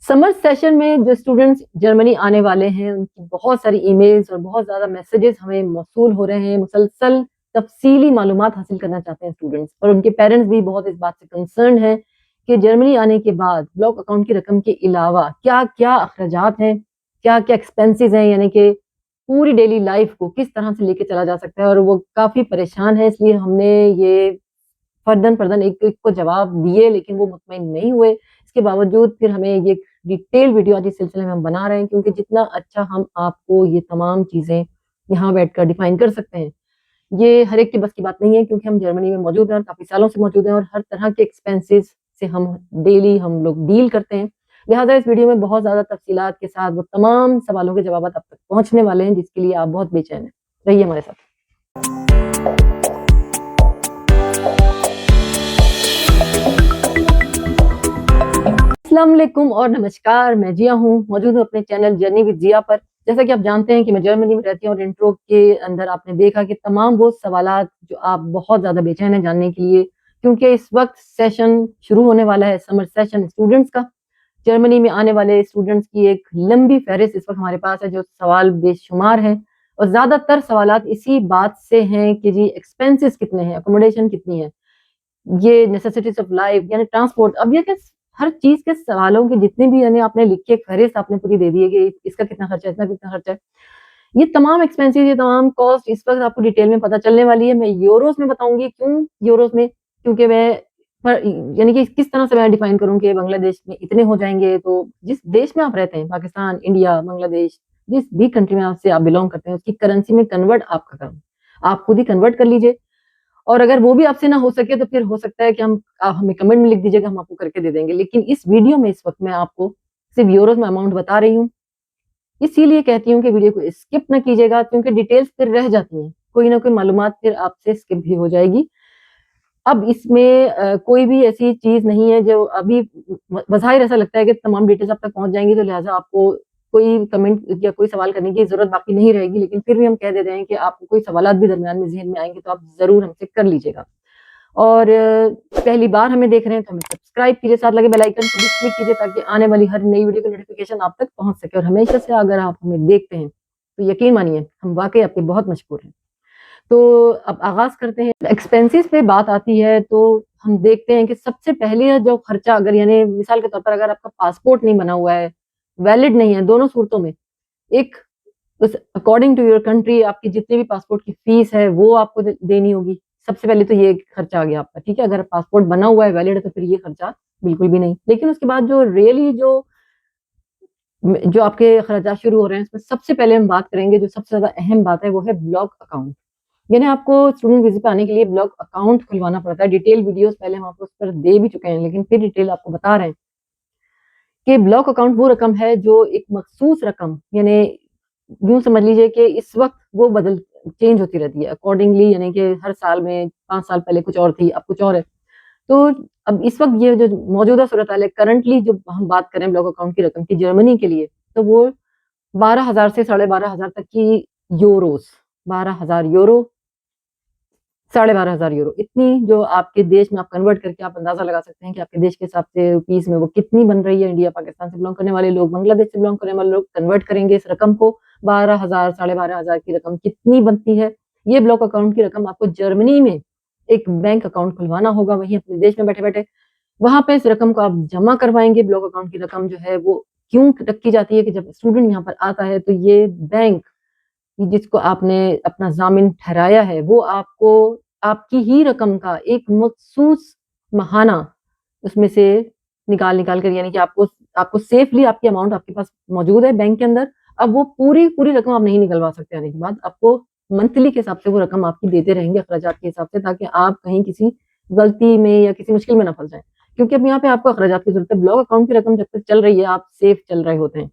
Summer session में जो students Germany आने वाले हैं, उनकी बहुत सारी ईमेल्स और बहुत ज़्यादा मैसेजेस हमें मौसूल हो रहे हैं। मुसलसल तफ़सीली मालूमात हासिल करना चाहते हैं स्टूडेंट्स, और उनके पेरेंट्स भी बहुत इस बात से कंसर्न हैं कि जर्मनी आने के बाद ब्लॉक अकाउंट की रकम के अलावा क्या-क्या अखराजात हैं, क्या-क्या एक्सपेंसेस हैं, यानी कि पूरी डेली लाइफ को किस तरह से लेके चला जा सकता है, और वो काफ़ी परेशान है। इसलिए हमने ये फर्दन-फर्दन एक-एक को जवाब दिए, लेकिन वो मुतमईन नहीं हुए। इसके बावजूद फिर हमें ये डिटेल वीडियो आज इस सिलसिले में हम बना रहे हैं, क्योंकि जितना अच्छा हम आपको ये तमाम चीज़ें यहाँ बैठकर डिफ़ाइन कर सकते हैं, ये हर एक के बस की बात नहीं है, क्योंकि हम जर्मनी में मौजूद हैं और काफ़ी सालों से मौजूद हैं, और हर तरह के एक्सपेंसेस से हम डेली हम लोग डील करते हैं। लिहाज़ा इस वीडियो में बहुत ज़्यादा तफ़सीलात के साथ वो तमाम सवालों के जवाबात आप तक पहुँचने वाले हैं, जिसके लिए आप बहुत बेचैन हैं। रहिए हमारे साथ। अस्सलाम वालेकुम और नमस्कार, मैं जिया हूँ, मौजूद हूँ अपने चैनल जर्नी विद जिया पर। जैसा कि आप जानते हैं कि मैं जर्मनी में रहती हूँ, और इंट्रो के अंदर आपने देखा कि तमाम वो सवालात जो आप बहुत ज़्यादा बेचैन हैं जानने के लिए, क्योंकि इस वक़्त सेशन शुरू होने वाला है, समर सेशन स्टूडेंट्स का। जर्मनी में आने वाले स्टूडेंट्स की एक लंबी फ़हरिस्त इस वक़्त हमारे पास है, जो सवाल बेशुमार हैं, और ज़्यादातर सवालात इसी बात से हैं कि जी एक्सपेंसेस कितने हैं, अकोमोडेशन कितनी है, ये नेसेसिटीज़ ऑफ लाइफ यानी ट्रांसपोर्ट। अब ये कि हर चीज़ के सवालों की जितनी भी यानी आपने लिख के फ़हरिस्त आपने पूरी दे दी है कि इसका कितना खर्चा है, इतना कितना खर्चा है। ये तमाम एक्सपेंसेस, ये तमाम कॉस्ट इस वक़्त आपको डिटेल में पता चलने वाली है। मैं यूरोज़ में बताऊँगी, क्यों यूरोज़ में? क्योंकि मैं पर यानी कि किस तरह से मैं डिफ़ाइन करूँ कि बांग्लादेश में इतने हो जाएँगे, तो जिस देश में आप रहते हैं, पाकिस्तान, इंडिया, बांग्लादेश, जिस भी कंट्री में आपसे आप बिलॉन्ग करते हैं, उसकी करेंसी में कन्वर्ट आपका करूँ। आप खुद ही कन्वर्ट कर लीजिए, और अगर वो भी आपसे ना हो सके तो फिर हो सकता है कि आप हमें कमेंट में लिख दीजिएगा, हम आपको करके दे देंगे। लेकिन इस वीडियो में इस वक़्त मैं आपको सिर्फ़ यूरोज़ में अमाउंट बता रही हूँ। इसीलिए कहती हूँ कि वीडियो को स्किप ना कीजिएगा, क्योंकि डिटेल्स फिर रह जाती हैं। कोई ना कोई मालूमात फिर आपसे स्किप भी हो जाएगी। अब इसमें कोई भी ऐसी चीज़ नहीं है जो अभी बज़ाहिर ऐसा लगता है कि तमाम डिटेल्स आप तक पहुँच जाएँगी, तो लिहाज़ा आपको कोई कमेंट या कोई सवाल करने की ज़रूरत बाकी नहीं रहेगी। लेकिन फिर भी हम कह दे रहे हैं कि आपको कोई सवालात भी दरमियान में ज़हन में आएँगे, तो आप ज़रूर हमसे कर लीजिएगा। और पहली बार हमें देख रहे हैं तो हमें सब्सक्राइब कीजिए, साथ लगे बेल आइकन को भी क्लिक कीजिए, ताकि आने वाली हर नई वीडियो की नोटिफ़िकेशन आप तक पहुँच सके। और हमेशा से अगर आप हमें देखते हैं, तो यकीन मानिए हम वाक़ई आपके बहुत मशहूर हैं। तो अब आगाज़ करते हैं। एक्सपेंसेस पे बात आती है तो हम देखते हैं कि सबसे पहले जो खर्चा, अगर यानी मिसाल के तौर पर अगर आपका पासपोर्ट नहीं बना हुआ है, वैलिड नहीं है, दोनों सूरतों में एक उस अकॉर्डिंग टू योर कंट्री आपकी जितनी भी पासपोर्ट की फीस है वो आपको देनी होगी। सबसे पहले तो ये खर्चा आ गया आपका, ठीक है? अगर पासपोर्ट बना हुआ है, वैलिड है, तो फिर ये खर्चा बिल्कुल भी नहीं। लेकिन उसके बाद जो रियली जो आपके खर्चात शुरू हो रहे हैं, उसमें सबसे पहले हम बात करेंगे, जो सबसे ज़्यादा अहम बात है, वो है ब्लॉक अकाउंट। यानी आपको स्टूडेंट वीज़ा पे आने के लिए ब्लॉक अकाउंट खुलवाना पड़ता है। डिटेल वीडियोज़ पहले हम आपको उस पर दे भी चुके हैं, लेकिन फिर डिटेल आपको बता रहे हैं कि ब्लॉक अकाउंट वो रकम है जो एक मखसूस रकम, यानी यूँ समझ लीजिए कि इस वक़्त वो चेंज होती रहती है अकॉर्डिंगली, यानी कि हर साल में 5 साल पहले कुछ और थी, अब कुछ और है। तो अब इस वक़्त ये जो मौजूदा सूरत-हाल है, करंटली जो हम बात करें ब्लॉक अकाउंट की रकम की जर्मनी के लिए, तो वो 12,000 से 12,500 तक की यूरोज़, 12,000 यूरो, 12,500 यूरो, इतनी जो आपके देश में आप कन्वर्ट करके आप अंदाज़ा लगा सकते हैं कि आपके देश के हिसाब से रुपीस में वो कितनी बन रही है। इंडिया, पाकिस्तान से बिलॉन्ग करने वाले लोग, बांग्लादेश से बिलॉन्ग करने वाले लोग कन्वर्ट करेंगे इस रकम को, 12,000 12,500 की रकम कितनी बनती है। ये ब्लॉक अकाउंट की रकम आपको जर्मनी में एक बैंक अकाउंट खुलवाना होगा, वहीं अपने देश में बैठे-बैठे। वहाँ पे इस रकम को आप जमा करवाएँगे। ब्लॉक अकाउंट की रकम जो है वो क्यों रखी जाती है कि जब स्टूडेंट यहाँ पर आता है, तो ये बैंक जिसको आपने अपना ज़ामिन ठहराया है, वो आपको आपकी ही रकम का एक मख़सूस महाना उसमें से निकाल कर, यानी कि आपको आपको सेफ़ली आपकी अमाउंट आपके पास मौजूद है बैंक के अंदर। अब वो पूरी रकम आप नहीं निकलवा सकते आने के बाद। आपको मंथली के हिसाब से वो रकम आपकी देते रहेंगे अख़राजात के हिसाब से, ताकि आप कहीं किसी गलती में या किसी मुश्किल में ना फँस जाएँ। क्योंकि अब यहाँ पे आपको अख़राजात की ज़रूरत है। ब्लॉक अकाउंट की रकम जब तक चल रही है, आप सेफ़ चल रहे होते हैं।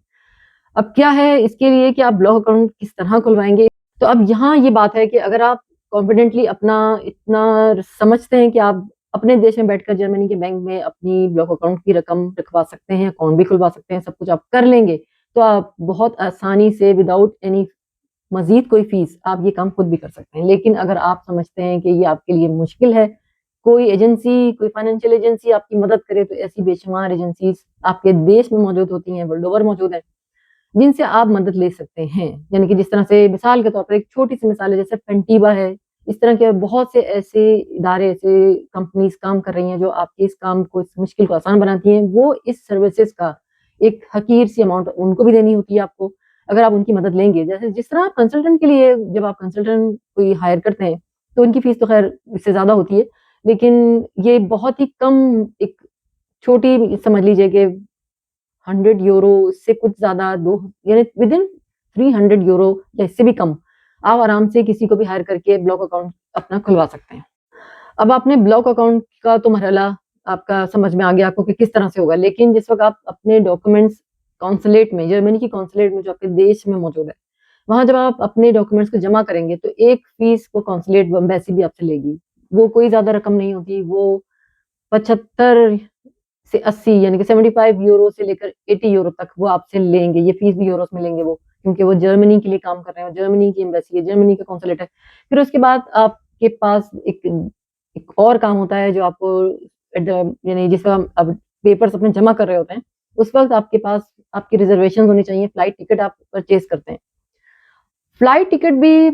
अब क्या है इसके लिए कि आप ब्लॉक अकाउंट किस तरह खुलवाएँगे? तो अब यहाँ ये बात है कि अगर आप कॉन्फिडेंटली अपना इतना समझते हैं कि आप अपने देश में बैठकर जर्मनी के बैंक में अपनी ब्लॉक अकाउंट की रकम रखवा सकते हैं, अकाउंट भी खुलवा सकते हैं, सब कुछ आप कर लेंगे, तो आप बहुत आसानी से विदाउट एनी मज़ीद कोई फ़ीस आप ये काम खुद भी कर सकते हैं। लेकिन अगर आप समझते हैं कि ये आपके लिए मुश्किल है, कोई एजेंसी, कोई फाइनेंशियल एजेंसी आपकी मदद करे तो ऐसी बेशुमार एजेंसीज़ आपके देश में मौजूद होती हैं, वर्ल्ड ओवर मौजूद हैं, जिनसे आप मदद ले सकते हैं। यानी कि जिस तरह से मिसाल के तौर पर एक छोटी-सी मिसाल है जैसे फैंटीबा है, इस तरह के बहुत से ऐसे इदारे, ऐसे कंपनीज़ काम कर रही हैं जो आपके इस काम को, इस मुश्किल को आसान बनाती हैं। वो इस सर्विसेज़ का एक हकीर सी अमाउंट उनको भी देनी होती है आपको, अगर आप उनकी मदद लेंगे। जैसे जिस तरह आप कंसल्टेंट के लिए जब आप कंसल्टेंट कोई हायर करते हैं, तो उनकी फ़ीस तो ख़ैर इससे ज़्यादा होती है, लेकिन ये बहुत ही कम एक छोटी समझ लीजिए कि 100 यूरो इससे कुछ ज़्यादा दो यानी विदिन 300 यूरो या इससे भी कम, आप आराम से किसी को भी हायर करके ब्लॉक अकाउंट अपना खुलवा सकते हैं। अब आपने ब्लॉक अकाउंट का तो मरहला आपका समझ में आ गया आपको कि किस तरह से होगा, लेकिन जिस वक़्त आप अपने डॉक्यूमेंट्स कॉन्सुलेट में, जर्मनी की कॉन्सुलेट में जो आपके देश में मौजूद है, वहाँ जब आप अपने डॉक्यूमेंट्स को जमा करेंगे तो एक फ़ीस वो कॉन्सुलेट एम्बेसी भी आपसे लेगी। वो कोई ज़्यादा रकम नहीं होती, वो 75 से 80 यानी कि 75 यूरो से लेकर 80 यूरो तक वो आपसे लेंगे। ये फ़ीस भी यूरोज़ में लेंगे वो, क्योंकि वो जर्मनी के लिए काम कर रहे हैं, जर्मनी की एम्बेसी है, जर्मनी का कॉन्सुलेट है। फिर उसके बाद आपके पास एक और काम होता है जो आपको यानी जिस वक़्त आप पेपर्स अपने जमा कर रहे होते हैं, उस वक़्त आपके पास आपकी रिज़र्वेशंस होनी चाहिए, फ्लाइट टिकट आप परचेज़ करते हैं। फ्लाइट टिकट भी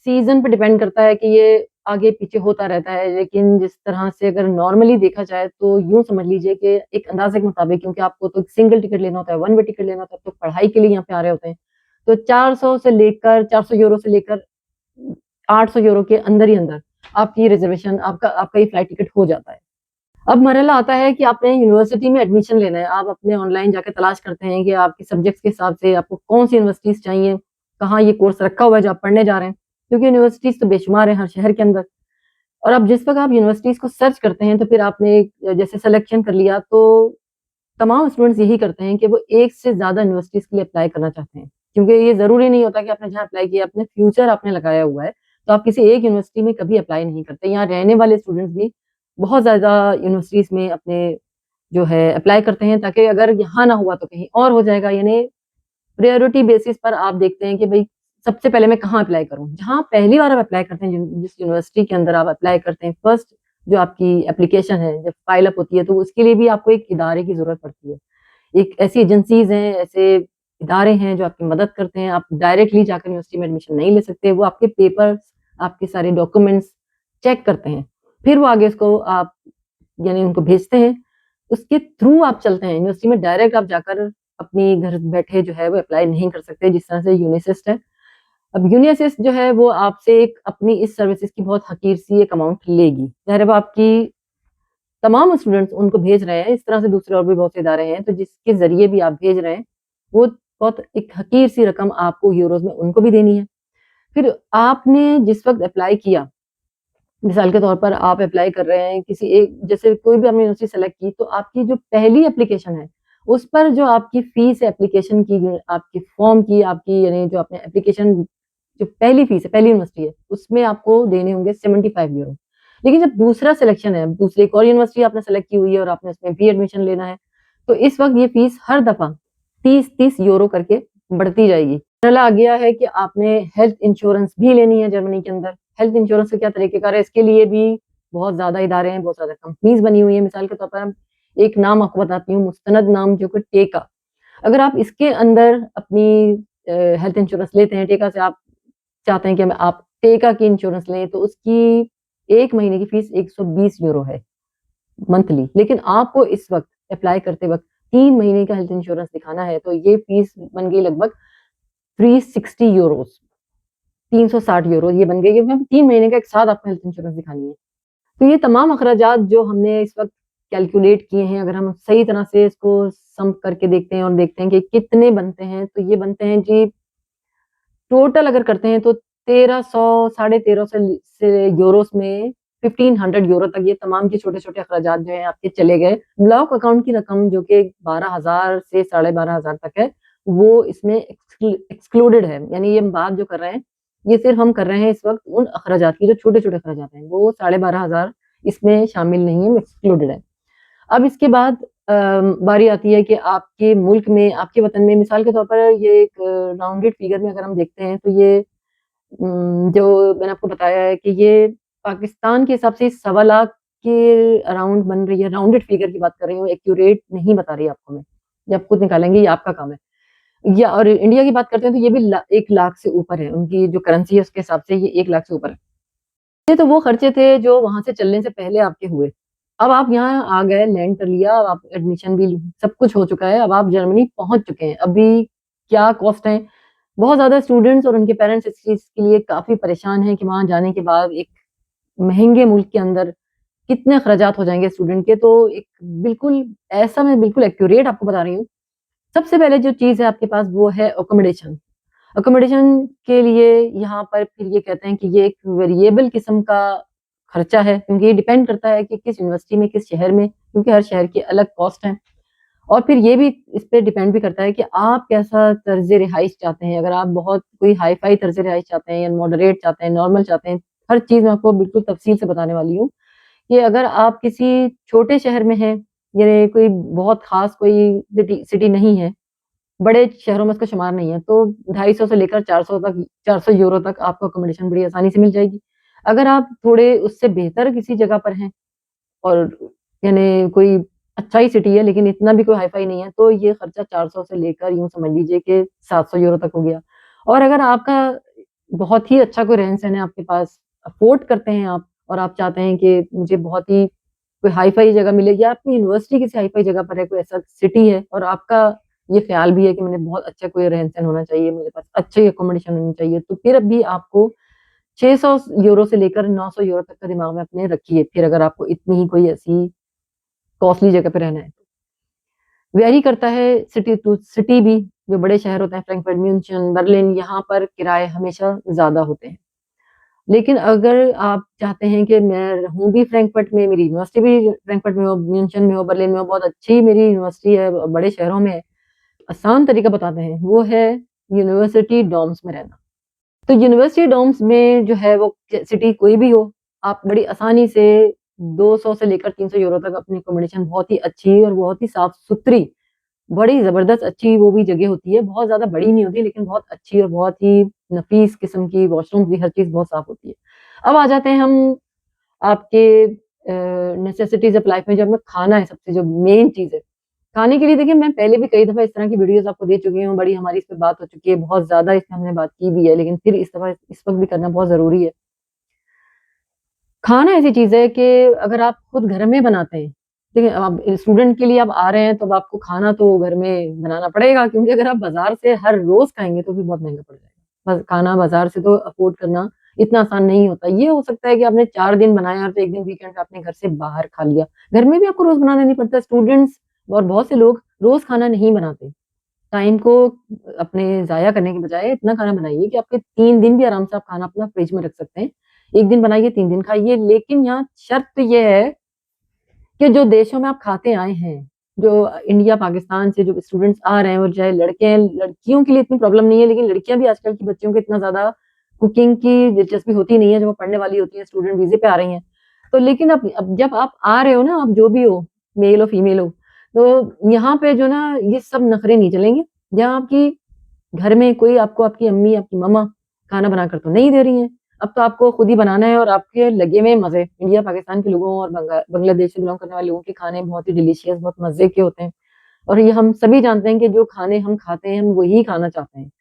सीज़न पे डिपेंड करता है कि ये आगे-पीछे होता रहता है, लेकिन जिस तरह से अगर नॉर्मली देखा जाए तो यूँ समझ लीजिए कि एक अंदाज़े के मुताबिक, क्योंकि आपको तो सिंगल टिकट लेना होता है, वन वे टिकट लेना होता है, तो पढ़ाई के लिए यहाँ पे आ रहे होते हैं। तो 400 से लेकर 400 यूरो से लेकर 800 यूरो के अंदर ही अंदर आपकी रिज़र्वेशन आपका आपका ये फ्लाइट टिकट हो जाता है। अब मरहला आता है कि आपने यूनिवर्सिटी में एडमिशन लेना है। आप अपने ऑनलाइन जाके तलाश करते हैं कि आपके सब्जेक्ट्स के हिसाब से आपको कौन-सी यूनिवर्सिटीज़ चाहिए, कहाँ ये कोर्स रखा हुआ है जो आप पढ़ने जा रहे हैं। क्योंकि यूनिवर्सिटीज़ तो बेशुमार हैं हर शहर के अंदर। और अब जिस वक़्त आप यूनिवर्सिटीज़ को सर्च करते हैं तो फिर आपने जैसे सिलेक्शन कर लिया तो तमाम स्टूडेंट्स यही करते हैं कि वो एक से ज़्यादा यूनिवर्सिटीज़ के लिए अप्लाई करना चाहते हैं। क्योंकि ये ज़रूरी नहीं होता कि आपने जहाँ अप्लाई किया अपने फ्यूचर आपने लगाया हुआ है, तो आप किसी एक यूनिवर्सिटी में कभी अप्लाई नहीं करते। यहाँ रहने वाले स्टूडेंट्स भी बहुत ज़्यादा यूनिवर्सिटीज़ में अपने जो है अप्लाई करते हैं, ताकि अगर यहाँ ना हुआ तो कहीं और हो जाएगा। यानी प्रायोरिटी बेसिस पर आप देखते हैं कि भई सबसे पहले मैं कहाँ अप्लाई करूँ? जहाँ पहली बार आप अप्लाई करते हैं, जिस यूनिवर्सिटी के अंदर आप अप्लाई करते हैं, फर्स्ट जो आपकी एप्लीकेशन है, जब फाइल अप होती है, तो उसके लिए भी आपको एक इदारे की ज़रूरत पड़ती है। एक ऐसी एजेंसीज़ हैं, ऐसे इदारे हैं जो आपकी मदद करते हैं। आप डायरेक्टली जाकर यूनिवर्सिटी में एडमिशन नहीं ले सकते। वो आपके पेपर्स, आपके सारे डॉक्यूमेंट्स चेक करते हैं। फिर वो आगे उसको आप यानी उनको भेजते हैं। उसके थ्रू आप चलते हैं। यूनिवर्सिटी में डायरेक्ट आप जाकर अपनी घर बैठे जो है वो अप्लाई नहीं कर सकते, जिस तरह से यूनिसिस्ट है। अब यूनिसिस्ट जो है वो आपसे एक अपनी इस सर्विसेज़ की बहुत हकीर सी एक अमाउंट लेगी। ज़ाहिर है वो आपकी तमाम स्टूडेंट्स उनको भेज रहे हैं, इस तरह से दूसरे और भी बहुत से इदारे हैं, तो जिसके ज़रिए भी आप भेज रहे हैं, वो बहुत एक हकीर सी रकम आपको यूरोज़ में उनको भी देनी है। फिर आपने जिस वक़्त अप्लाई किया, मिसाल के तौर पर आप अप्लाई कर रहे हैं किसी एक जैसे कोई भी आपने यूनिवर्सिटी सेलेक्ट की, तो आपकी जो पहली एप्लीकेशन है, उस पर जो आपकी फ़ीस है एप्लीकेशन की, आपके फॉर्म की, आपकी यानी जो आपने एप्लीकेशन जो पहली फ़ीस है, पहली यूनिवर्सिटी है, उसमें आपको देने होंगे 75 यूरो। लेकिन जब दूसरा सिलेक्शन है, दूसरी एक और यूनिवर्सिटी आपने सेलेक्ट की हुई है और आपने उसमें भी एडमिशन लेना है, तो इस वक़्त ये फ़ीस हर दफ़ा 30-30 यूरो करके बढ़ती जाएगी। पहला आ गया है कि आपने हेल्थ इंश्योरेंस भी लेनी है जर्मनी के अंदर। हेल्थ इंश्योरेंस का क्या तरीक़ेकार है, इसके लिए भी बहुत ज़्यादा इदारे हैं, बहुत ज़्यादा कंपनीज़ बनी हुई हैं। मिसाल के तौर पर एक नाम आपको बताती हूँ, मुस्तनद नाम जो कि टेका। अगर आप इसके अंदर अपनी हेल्थ इंश्योरेंस लेते हैं, टेका से आप चाहते हैं कि आप टेका की इंश्योरेंस लें, तो उसकी 1 महीने की फ़ीस 120 यूरो है मंथली। लेकिन आपको इस वक़्त अप्लाई करते वक़्त 3 महीने का हेल्थ इंश्योरेंस दिखाना है, तो ये फ़ीस बन गई लगभग 360 यूरोज़, 360 यूरो ये बन गई, क्योंकि 3 महीने का एक साथ आपको हेल्थ इंश्योरेंस दिखानी है। तो ये तमाम अखराजात जो हमने इस वक़्त कैलकुलेट किए हैं, अगर हम सही तरह से इसको सम करके देखते हैं और देखते हैं कि कितने बनते हैं, तो ये बनते हैं जी टोटल अगर करते हैं तो 1300 साढ़े 1300 से यूरोज़ में 1500 यूरो तक ये तमाम के छोटे-छोटे अखराजात जो हैं आपके चले गए। ब्लॉक अकाउंट की रकम जो कि 12,000 से साढ़े 12,000 तक है, वो इसमें एक्सक्लूडेड है। यानी ये हम बात जो कर रहे हैं, ये सिर्फ़ हम कर रहे हैं इस वक़्त उन अखराजात की जो छोटे-छोटे अखराजात हैं, वो साढ़े 12,000 इसमें शामिल नहीं है, वो एक्सक्लूडेड है। अब इसके बाद बारी आती है कि आपके मुल्क में, आपके वतन में मिसाल के तौर पर ये एक राउंडेड फिगर में अगर हम देखते हैं तो ये जो मैंने आपको बताया है कि ये पाकिस्तान के हिसाब से 1.25 लाख के अराउंड बन रही है, राउंडेड फिगर की बात कर रही हूँ, एक्यूरेट नहीं बता रही आपको मैं। ये आप खुद निकालेंगे, ये आपका काम है। या और इंडिया की बात करते हैं तो ये भी 1 लाख से ऊपर है, उनकी जो करेंसी है उसके हिसाब से ये 1 लाख से ऊपर है। ये तो वो खर्चे थे जो वहाँ से चलने से पहले आपके हुए। अब आप यहाँ आ गए, लैंड कर लिया, अब आप एडमिशन भी सब कुछ हो चुका है, अब आप जर्मनी पहुँच चुके हैं। अभी क्या कॉस्ट है, बहुत ज़्यादा स्टूडेंट्स और उनके पेरेंट्स इस चीज़ के लिए काफ़ी परेशान हैं कि वहाँ जाने के बाद एक महँगे मुल्क के अंदर कितने खर्चात हो जाएँगे स्टूडेंट के। तो एक बिल्कुल ऐसा मैं बिल्कुल एक्यूरेट आपको बता रही हूँ। सबसे पहले जो चीज़ है आपके पास वो है अकोमोडेशन। अकोमोडेशन के लिए यहाँ पर फिर ये कहते हैं कि ये एक वेरिएबल किस्म का खर्चा है, क्योंकि ये डिपेंड करता है कि किस यूनिवर्सिटी में, किस शहर में, क्योंकि हर शहर की अलग कॉस्ट है। और फिर ये भी इस पे डिपेंड भी करता है कि आप कैसा तर्ज़ रिहाइश चाहते हैं। अगर आप बहुत कोई हाई-फ़ाई तर्ज़ रिहाइश चाहते हैं या मॉडरेट चाहते हैं, नॉर्मल चाहते हैं, हर चीज़ मैं आपको बिल्कुल तफ़सील से बताने वाली हूँ कि अगर आप किसी छोटे शहर में हैं, यानी कोई बहुत ख़ास कोई सिटी नहीं है, बड़े शहरों में इसका शुमार नहीं है, तो 250 से लेकर 400 तक, 400 यूरो तक आपको अकोमोडेशन बड़ी आसानी से मिल जाएगी। अगर आप थोड़े उससे बेहतर किसी जगह पर हैं और यानी कोई अच्छा ही सिटी है लेकिन इतना भी कोई हाई-फाई नहीं है, तो ये खर्चा 400 से लेकर यूँ समझ लीजिए कि 700 यूरो तक हो गया। और अगर आपका बहुत ही अच्छा कोई रहन-सहन है आपके पास, अफ़ोर्ड करते हैं आप और आप चाहते हैं कि मुझे बहुत ही कोई हाई-फाई जगह मिले या आपकी यूनिवर्सिटी किसी हाई-फाई जगह पर है, कोई ऐसा सिटी है और आपका ये ख़्याल भी है कि मैंने बहुत अच्छा कोई रहन-सहन होना चाहिए, मेरे पास अच्छी अकोमोडेशन होनी चाहिए, तो फिर अभी आपको 600 यूरो से लेकर 900 यूरो तक का दिमाग में अपने रखिए, फिर अगर आपको इतनी ही कोई ऐसी कॉस्टली जगह पे रहना है। वेरी करता है सिटी टू सिटी भी, जो बड़े शहर होते हैं फ्रैंकफर्ट, म्यूनशन, बर्लिन, यहाँ पर किराए हमेशा ज़्यादा होते हैं। लेकिन अगर आप चाहते हैं कि मैं रहूँ भी फ्रैंकफर्ट में, मेरी यूनिवर्सिटी भी फ्रैंकफर्ट में हो, म्यूनशन में हो, बर्लिन में हो, बहुत अच्छी मेरी यूनिवर्सिटी है, बड़े शहरों में है, आसान तरीका बताते हैं, वो है यूनिवर्सिटी डॉर्म्स में रहना। तो यूनिवर्सिटी डॉर्म्स में जो है वो सिटी कोई भी हो, आप बड़ी आसानी से 200 से लेकर 300 यूरो तक अपनी अकोमोडेशन बहुत ही अच्छी और बहुत ही साफ-सुथरी, बड़ी ज़बरदस्त अच्छी वो भी जगह होती है, बहुत ज़्यादा बड़ी नहीं होती लेकिन बहुत अच्छी और बहुत ही नफ़ीस किस्म की वॉशरूम्स भी, हर चीज़ बहुत साफ होती है। अब आ जाते हैं हम आपके नेसेसिटीज़ ऑफ लाइफ़ में, जो हमें खाना है सबसे जो मेन चीज़ है। खाने के लिए देखिए मैं पहले भी कई दफ़ा इस तरह की वीडियोज़ आपको दे चुकी हूँ, बड़ी हमारी इस पे बात हो चुकी है, बहुत ज़्यादा इस पे हमने बात की भी है, लेकिन फिर इस वक़्त भी करना बहुत ज़रूरी है। खाना ऐसी चीज़ है कि अगर आप खुद घर में बनाते हैं, देखिए अब आप स्टूडेंट के लिए आप आ रहे हैं तो अब आपको खाना तो घर में बनाना पड़ेगा, क्योंकि अगर आप बाज़ार से हर रोज़ खाएँगे तो भी बहुत महँगा पड़ जाएगा। खाना बाज़ार से तो अफ़ोर्ड करना इतना आसान नहीं होता। ये हो सकता है कि आपने 4 दिन बनाया और तो 1 दिन वीकेंड पे आपने घर से बाहर खा लिया। घर में भी आपको रोज़ बनाना नहीं पड़ता। स्टूडेंट्स और बहुत से लोग रोज़ खाना नहीं बनाते। टाइम को अपने ज़ाया करने के बजाय इतना खाना बनाइए कि आपके 3 दिन भी आराम से आप खाना अपना फ्रिज में रख सकते हैं। 1 दिन बनाइए, 3 दिन खाइए, लेकिन यहाँ शर्त ये है कि जो देशों में आप खाते आए हैं, जो इंडिया, पाकिस्तान से जो स्टूडेंट्स आ रहे हैं और चाहे लड़के हैं, लड़कियों के लिए इतनी प्रॉब्लम नहीं है, लेकिन लड़कियाँ भी आजकल की बच्चियों को इतना ज़्यादा कुकिंग की दिलचस्पी होती नहीं है, जब वो पढ़ने वाली होती हैं, स्टूडेंट वीज़े पे आ रही हैं। तो लेकिन अब जब आप आ रहे हो ना, आप जो भी हो, मेल हो, फीमेल हो, तो यहाँ पे जो ना ये सब नखरे नहीं चलेंगे। जहाँ आपकी घर में कोई आपको आपकी अम्मी, आपकी मम्मा खाना बनाकर तो नहीं दे रही हैं। अब तो आपको खुद ही बनाना है और आपके लगे हुए मज़े। इंडिया, पाकिस्तान के लोगों और बांग्लादेश से बिलॉन्ग करने वाले लोगों के खाने बहुत ही डिलीशियस, बहुत मज़े के होते हैं। और ये हम सभी जानते हैं कि जो खाने हम खाते हैं, हम वही खाना चाहते हैं।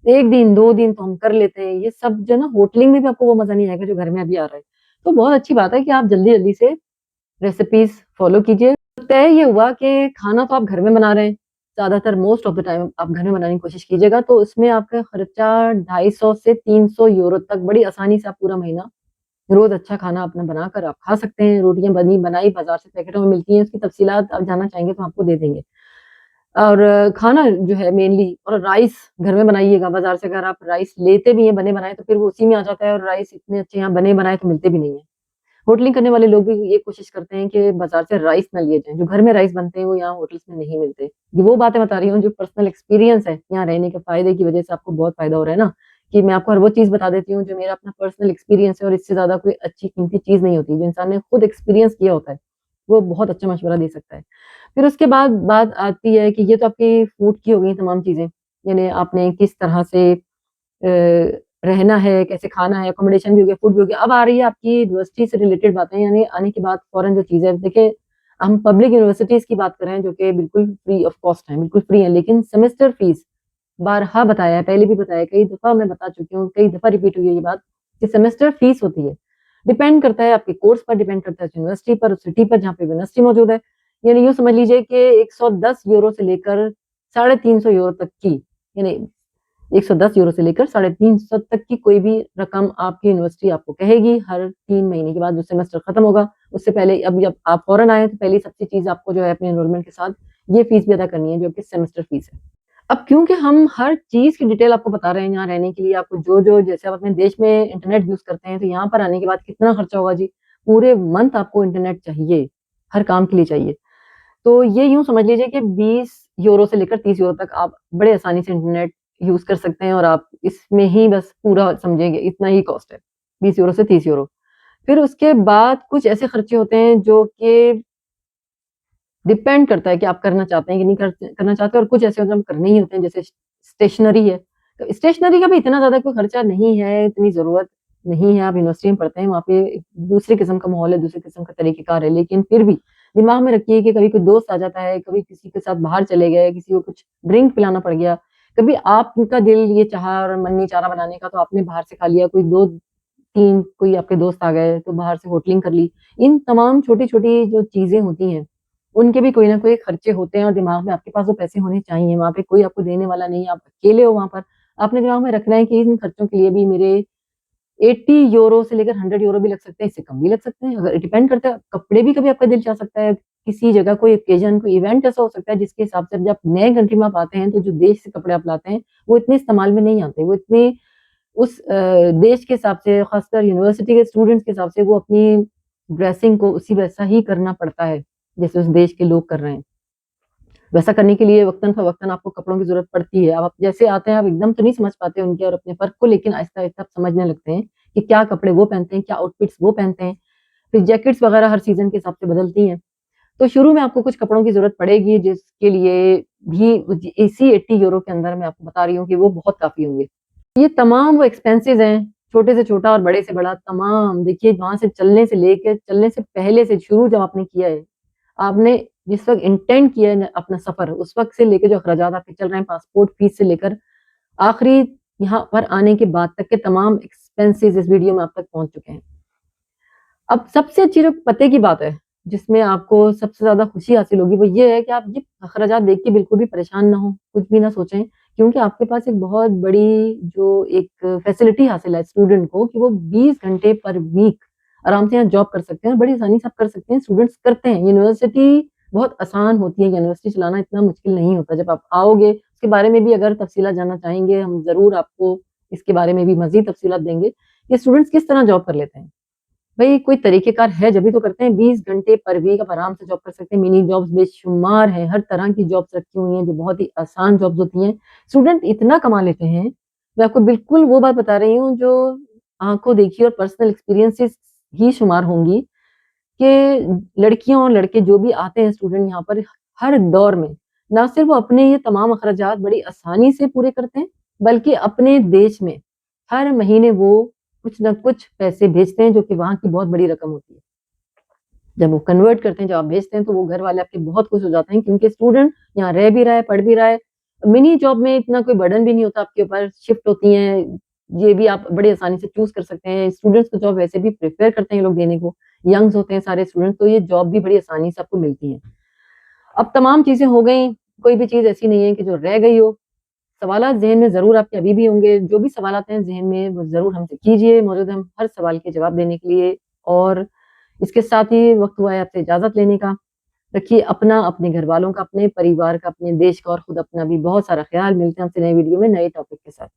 1 दिन, 2 दिन तो हम कर लेते हैं। ये सब जो ना होटलिंग में भी आपको वो मज़ा नहीं आएगा जो घर में अभी आ रहा है। तो बहुत अच्छी बात है कि आप जल्दी-जल्दी से रेसिपीज़ फ़ॉलो कीजिए। तो तय ये हुआ कि खाना तो आप घर में बना रहे हैं, ज़्यादातर मोस्ट ऑफ द टाइम आप घर में बनाने की कोशिश कीजिएगा, तो उसमें आपका खर्चा 250 से 300 यूरो तक बड़ी आसानी से आप पूरा महीना रोज़ अच्छा खाना अपना बनाकर आप खा सकते हैं। रोटियाँ बनी-बनाई बाज़ार से पैकेटों में मिलती हैं, उसकी तफ़सीलात आप जानना चाहेंगे तो आपको दे देंगे। और खाना जो है मेनली, और राइस घर में बनाइएगा। बाज़ार से अगर आप राइस लेते भी हैं बने-बनाए तो फिर वो उसी में आ जाता है और राइस इतने अच्छे यहाँ बने-बनाए तो मिलते भी नहीं हैं। होटलिंग करने वाले लोग भी ये कोशिश करते हैं कि बाज़ार से राइस ना लिए जाएँ, जो घर में राइस बनते हैं वो यहाँ होटल्स में नहीं मिलते। ये वो बातें बता रही हूँ जो पर्सनल एक्सपीरियंस है, यहाँ रहने के फ़ायदे की वज़ह से आपको बहुत फ़ायदा हो रहा है ना, कि मैं आपको हर वो चीज़ बता देती हूँ जो मेरा अपना पर्सनल एक्सपीरियंस है और इससे ज़्यादा कोई अच्छी कीमती चीज़ नहीं होती, जो इंसान ने खुद एक्सपीरियंस किया होता है, वो बहुत अच्छा मशवरा दे सकता है। फिर उसके बाद बात आती है कि ये तो आपकी फूड की हो गई तमाम चीज़ें, यानी आपने किस तरह से रहना है, कैसे खाना है, अकोमोडेशन भी हो गया, फूड भी हो गया। अब आ रही है आपकी यूनिवर्सिटी से रिलेटेड बातें, यानी आने के बाद फ़ौरन जो चीज़ है, देखिए हम पब्लिक यूनिवर्सिटीज़ की बात कर रहे हैं जो कि बिल्कुल फ्री ऑफ कॉस्ट हैं, बिल्कुल फ्री हैं, लेकिन सेमेस्टर फीस बारहा बताया है, पहले भी बताया है, कई दफ़ा मैं बता चुकी हूँ, कई दफ़ा रिपीट हुई है ये बात कि सेमेस्टर फीस होती है। डिपेंड करता है आपके कोर्स पर, डिपेंड करता है उस यूनिवर्सिटी पर, उस सिटी पर जहाँ पे यूनिवर्सिटी मौजूद है। यानी यूँ समझ लीजिए कि 110 यूरो से लेकर 350 यूरो तक की, यानी 110 यूरो से लेकर 350 तक की कोई भी रकम आपकी यूनिवर्सिटी आपको कहेगी हर 3 महीने के बाद जो सेमेस्टर खत्म होगा, उससे पहले अब जब आप फ़ौरन आए तो पहली सबसे चीज़ आपको जो है अपने एनरोलमेंट के साथ ये फीस भी अदा करनी है जो कि सेमेस्टर फीस है। अब क्योंकि हम हर चीज़ की डिटेल आपको बता रहे हैं यहाँ रहने के लिए आपको जो जैसे आप अपने देश में इंटरनेट यूज़ करते हैं तो यहाँ पर आने के बाद कितना खर्चा होगा जी? पूरे मंथ आपको इंटरनेट चाहिए, हर काम के लिए चाहिए। तो ये यूँ समझ लीजिए कि 20 यूरो से लेकर 30 यूरो तक आप बड़े आसानी से इंटरनेट यूज़ कर सकते हैं और आप इसमें ही बस पूरा समझेंगे इतना ही कॉस्ट है, 20 यूरो से 30 यूरो। फिर उसके बाद कुछ ऐसे खर्चे होते हैं जो कि डिपेंड करता है कि आप करना चाहते हैं कि नहीं करना चाहते और कुछ ऐसे होते हैं हम करने ही होते हैं जैसे स्टेशनरी है। तो स्टेशनरी का भी इतना ज़्यादा कोई खर्चा नहीं है, इतनी ज़रूरत नहीं है, आप यूनिवर्सिटी में पढ़ते हैं, वहाँ पे एक दूसरे किस्म का माहौल है, दूसरे किस्म का तरीक़ेकार है, लेकिन फिर भी दिमाग में रखिए कि कभी कोई दोस्त आ जाता है, कभी किसी के साथ बाहर चले गए, किसी को कुछ ड्रिंक पिलाना पड़ गया, कभी आपका दिल ये चाहा और मन नहीं चाह रहा बनाने का तो आपने बाहर से खा लिया, कोई 2-3 कोई आपके दोस्त आ गए तो बाहर से होटलिंग कर ली। इन तमाम छोटी-छोटी जो चीज़ें होती हैं उनके भी कोई न कोई खर्चे होते हैं और दिमाग में आपके पास वो पैसे होने चाहिए, वहाँ पे कोई आपको देने वाला नहीं है, आप अकेले हो वहाँ पर। आपने दिमाग में रखना है कि इन खर्चों के लिए भी मेरे 80 यूरो से लेकर 100 यूरो भी लग सकते हैं, इससे कम भी लग सकते हैं। अगर डिपेंड करता है कपड़े भी कभी आपका दिल चाह सकता है, किसी जगह कोई ओकेज़न, कोई इवेंट ऐसा हो सकता है जिसके हिसाब से जब आप नए कंट्री में आप आते हैं, तो जो देश से कपड़े आप लाते हैं, वो इतने इस्तेमाल में नहीं आते। वो इतने उस देश के हिसाब से ख़ासकर यूनिवर्सिटी के स्टूडेंट्स के हिसाब से वो अपनी ड्रेसिंग को उसी वैसा ही करना पड़ता है, जैसे उस देश के लोग कर रहे हैं। वैसा करने के लिए वक़्तन-फ़वक़्तन आपको कपड़ों की ज़रूरत पड़ती है। अब आप जैसे आते हैं, आप एकदम तो नहीं समझ पाते उनके और अपने फ़र्क को, लेकिन आहिस्ता-आहिस्ता आप समझने लगते हैं कि क्या कपड़े वो पहनते हैं, क्या आउटफिट्स वो पहनते हैं। फिर जैकेट्स वग़ैरह हर सीज़न के हिसाब से बदलती हैं। तो शुरू में आपको कुछ कपड़ों की ज़रूरत पड़ेगी, जिसके लिए भी इसी 80 यूरो के अंदर मैं आपको बता रही हूँ कि वो बहुत काफ़ी होंगे। ये तमाम वो एक्सपेंसेस हैं, छोटे से छोटा और बड़े से बड़ा तमाम। देखिए वहाँ से चलने से पहले से शुरू जब आपने किया है, आपने जिस वक़्त इंटेंड किया है न अपना सफ़र, उस वक़्त से लेके जो अखराजात आपके चल रहे हैं, पासपोर्ट फीस से लेकर आखिरी यहाँ पर आने के बाद तक के तमाम एक्सपेंसेस इस वीडियो में आप तक पहुँच चुके हैं। अब सबसे अच्छी जो पते की बात है, जिसमें आपको सबसे ज़्यादा खुशी हासिल होगी, वो ये है कि आप ये अखराजात देख के बिल्कुल भी परेशान ना हों, कुछ भी ना सोचें, क्योंकि आपके पास एक बहुत बड़ी जो एक फैसिलिटी हासिल है स्टूडेंट को कि वो 20 घंटे पर वीक आराम से यहाँ जॉब कर सकते हैं और बड़ी आसानी से आप कर सकते हैं, स्टूडेंट्स करते हैं। यूनिवर्सिटी बहुत आसान होती है, यूनिवर्सिटी चलाना इतना मुश्किल नहीं होता। जब आप आओगे, उसके बारे में भी अगर तफ़सीलात जानना चाहेंगे, हम ज़रूर आपको इसके बारे में भी मज़ीद तफ़सीलात देंगे कि स्टूडेंट्स किस तरह जॉब कर लेते हैं। भई कोई तरीक़ेकार है जभी तो करते हैं, 20 घंटे पर वीक आप आराम से जॉब कर सकते हैं, मिनी जॉब्स बेशुमार हैं, हर तरह की जॉब्स रखी हुई हैं जो बहुत ही आसान जॉब्स होती हैं। स्टूडेंट इतना कमा लेते हैं, मैं आपको बिल्कुल वो बात बता रही हूँ जो आँखों देखी और पर्सनल एक्सपीरियंसेस ही शुमार होंगी कि लड़कियाँ और लड़के जो भी आते हैं स्टूडेंट यहाँ पर हर दौर में, ना सिर्फ़ वो अपने ये तमाम अखराजात बड़ी आसानी से पूरे करते हैं, बल्कि अपने देश में हर महीने वो कुछ न कुछ पैसे भेजते हैं जो कि वहाँ की बहुत बड़ी रकम होती है। जब वो कन्वर्ट करते हैं, जब आप भेजते हैं तो वो घर वाले आपके बहुत खुश हो जाते हैं क्योंकि स्टूडेंट यहाँ रह भी रहा है, पढ़ भी रहा है। मिनी जॉब में इतना कोई बर्डन भी नहीं होता आपके ऊपर, शिफ्ट होती हैं, ये भी आप बड़ी आसानी से चूज़ कर सकते हैं। स्टूडेंट्स को जॉब वैसे भी प्रेफ़र करते हैं ये लोग देने को, यंग्स होते हैं सारे स्टूडेंट तो ये जॉब भी बड़ी आसानी से आपको मिलती हैं। अब तमाम चीज़ें हो गई, कोई भी चीज़ ऐसी नहीं है कि जो रह गई हो। सवालात ज़हन में ज़रूर आपके अभी भी होंगे, जो भी सवालात हैं ज़हन में वो ज़रूर हमसे कीजिए, मौजूद हैं हम हर सवाल के जवाब देने के लिए और इसके साथ ही वक़्त हुआ है आपसे इजाज़त लेने का। रखिए अपना, अपने घरवालों का, अपने परिवार का, अपने देश का और खुद अपना भी बहुत सारा ख़्याल। मिलते हैं आपसे नई वीडियो में नए टॉपिक के साथ।